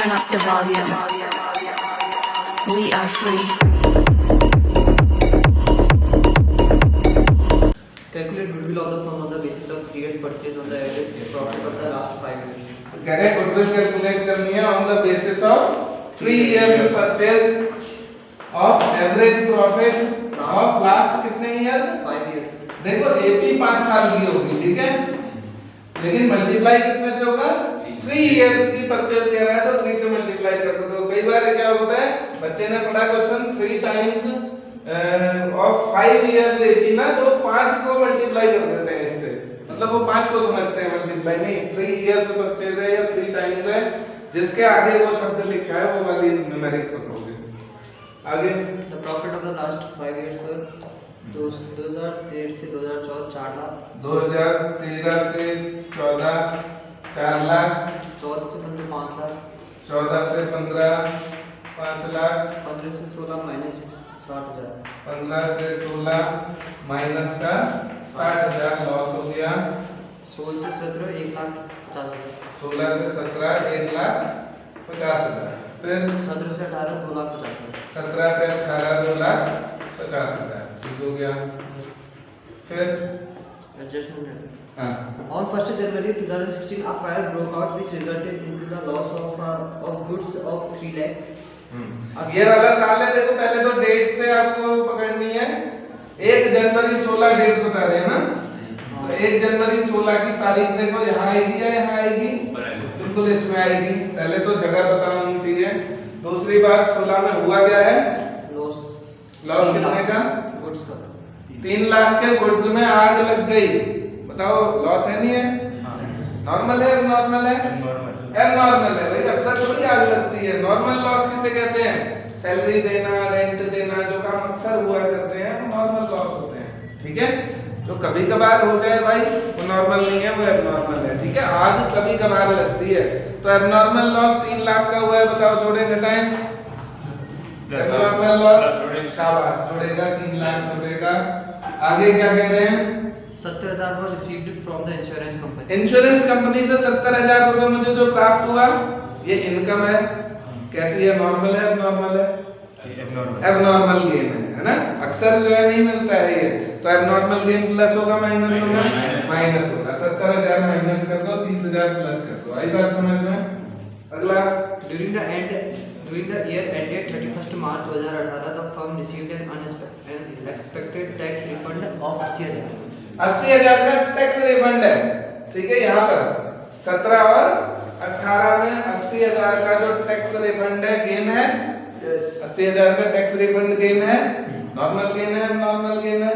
Turn up the volume. We are free. Calculate goodwill of the firm on the basis of 3 years purchase on the average profit of the last 5 years. तो कह रहे हैं goodwill calculate करनी है on the basis of 3 years purchase of average profit of last कितने years 5 years. देखो AP 5 साल की होगी, ठीक है, लेकिन मल्टीप्लाई कितने से होगा 3 इयर्स की परचेज कह रहा है तो 3 से मल्टीप्लाई कर दो। तो कई बार क्या होता है, बच्चे ने पढ़ा question 3 times of 5 years AP ना, तो 5 को मल्टीप्लाई कर देते हैं इससे, मतलब वो 5 को समझते हैं मल्टीप्लाई नहीं। 3 इयर्स परचेज है या 3 टाइम्स है, जिसके आगे वो शब्द लिखा है वो वाली न्यूमेरिक पकड़ोगे। आगे The profit of the last 5 years were 2013 से 2014 4 लाख, 2013 से 14 4 लाख, 14 से 15 5 लाख, 14 से 15 5 लाख, 15 से 16 माइनस 60,000, 15 से 16 माइनस का 60,000 लॉस हो गया, 16 से 17 1 लाख 50,000, 16 से 17 1 लाख 50,000, फिर 17 से 18 2 लाख 50,000, 17 से 18 2 लाख 50,000, ठीक हो गया। फिर adjustment. हाँ On 1st January 2016, a fire broke out which resulted into the loss of goods of 3 lakh. अब ये वाला साल है, देखो पहले तो डेट से आपको पकड़नी है। 1 जनवरी 16 डेट बता रहे हैं ना, तो 1 जनवरी 16 की तारीख देखो यहाँ आएगी या यहाँ आएगी, बिल्कुल इसमें आएगी। पहले तो जगह पता होनी चाहिए। दूसरी बात 16 में हुआ क्या है, लॉस कितने का, गुड्स का 3 लाख के गुड्स में आग लग गई। बताओ लॉस है नहीं है, नॉर्मल है एबनॉर्मल है, एबनॉर्मल है भाई, अक्सर थोड़ी आग लगती है। नॉर्मल लॉस किसे कहते हैं, सैलरी देना रेंट देना, जो काम अक्सर हुआ करते हैं वो नॉर्मल लॉस होते हैं, ठीक है। जो कभी कभार हो जाए भाई वो नॉर्मल नहीं है, वो एबनॉर्मल है, ठीक है। आग कभी कभार लगती है, तो एबनॉर्मल लॉस 3 लाख का हुआ है, बताओ जोड़े घटाएं, एबनॉर्मल लॉस शाबाश जोड़ेगा 3 लाख जोड़ेगा। आगे क्या कह रहे हैं, 70,000 was received from the insurance company. Insurance company से 70,000 रुपए मुझे जो प्राप्त हुआ, ये इनकम है। कैसी है, नॉर्मल है एबनॉर्मल है, एबनॉर्मल गेन है ना, अक्सर जो है नहीं मिलता है ये। तो एबनॉर्मल गेन प्लस होगा माइनस होगा, माइनस होगा। 70,000 माइनस कर दो, 30,000 प्लस कर दो। आई बात समझ में। अगला, During the year ended 31st March 2018, the firm received an unexpected tax refund of 80,000. 80,000 का टैक्स रिफंड है, ठीक है। यहाँ पर 17 और 18 में 80,000 का जो टैक्स रिफंड है, गेन है, 80,000 का टैक्स रिफंड गेन है। नॉर्मल गेन है, नॉर्मल गेन है,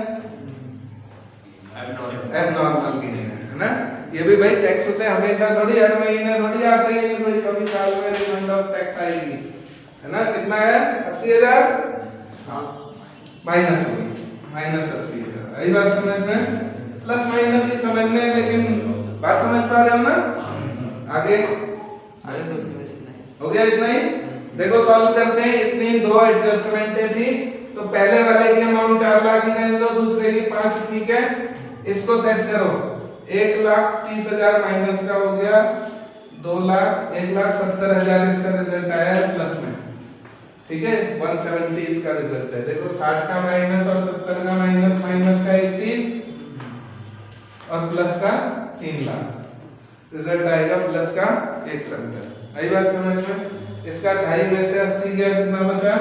एबनॉर्मल गेन है ना। ये भी भाई टैक्स से हमेशा थोड़ी हर महीने थोड़ी आते हैं, भाई कभी साल में रिफंड ऑफ टैक्स आएगी, है ना। कितना है 80,000 माइनस होगी, माइनस 80,000। आई बात समझ में, प्लस माइनस ही समझने, लेकिन बात समझ पा रहे हो ना। आगे हो गया इतना ही। देखो सॉल्व करते हैं, इतनी 2 एडजस्टमेंटें थी, तो पहले वाले की अमाउंट 4 लाख ही रहने दो, दूसरे की 5, ठीक है। इसको सेट करो, 1,30,000 माइनस का हो गया 2 लाख, 1,70,000 इसका रिजल्ट आया है प्लस में, ठीक है। 170 इसका रिजल्ट है। देखो 60 का माइनस और 70 का माइनस, माइनस का 31 और प्लस का 3 लाख, रिजल्ट आएगा प्लस का 170। आई बात समझ में। इसका 2.5 में से 80 गया, कितना बचा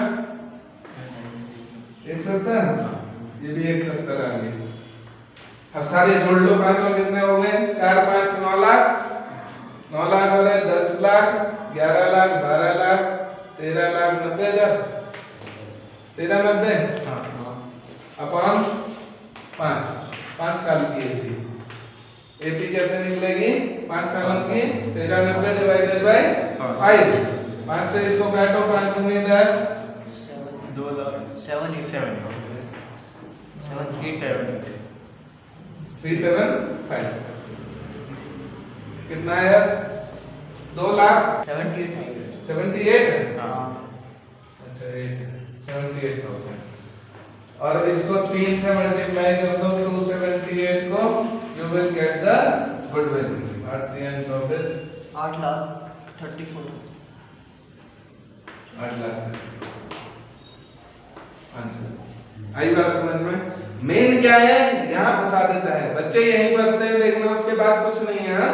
170, ये भी 170 आ गई। अब सारे जोड़ लो, पांचों कितने हो गए, 4 5 9 लाख, 9 लाख हो रहे 10 लाख, 11 लाख, 12 लाख, 13 लाख 90,000, 1390 अपॉन 5 साल की एपी। एपी कैसे निकलेगी, 5 सालों की 1390 डिवाइडेड बाय 5। 5 से इसको काटो, 5 दूनी 10, 375 कितना है, 2 लाख 78 है। अच्छा 78,000, और इसको 3 से मल्टीप्लाई कर दो, 278 को, you will get the goodwill. 8 3 24 8 lakh 34 8 lakh answer. आई बात समझ में? मेन क्या है, यहाँ फंसा देता है बच्चे, यहीं फंसते हैं, देखना उसके बाद कुछ नहीं है।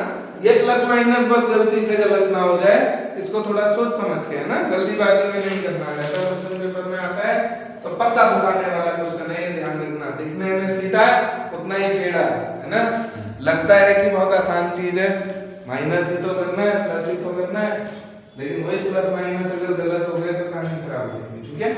ये प्लस माइनस बस गलती से गलत ना हो जाए, इसको थोड़ा सोच समझ के, है ना, जल्दीबाजी में नहीं करना है। ऐसा क्वेश्चन पेपर में आता है तो पक्का फंसाने वाला क्वेश्चन है, ये ध्यान रखना। दिखने में सीधा उतना ही टेढ़ा है ना, लगता है कि बहुत आसान चीज है, माइनस ही तो करना है, प्लस ही तो करना है, लेकिन वही प्लस माइनस अगर गलत हो गए तो कहानी खराब हो जाएगी। ठीक है।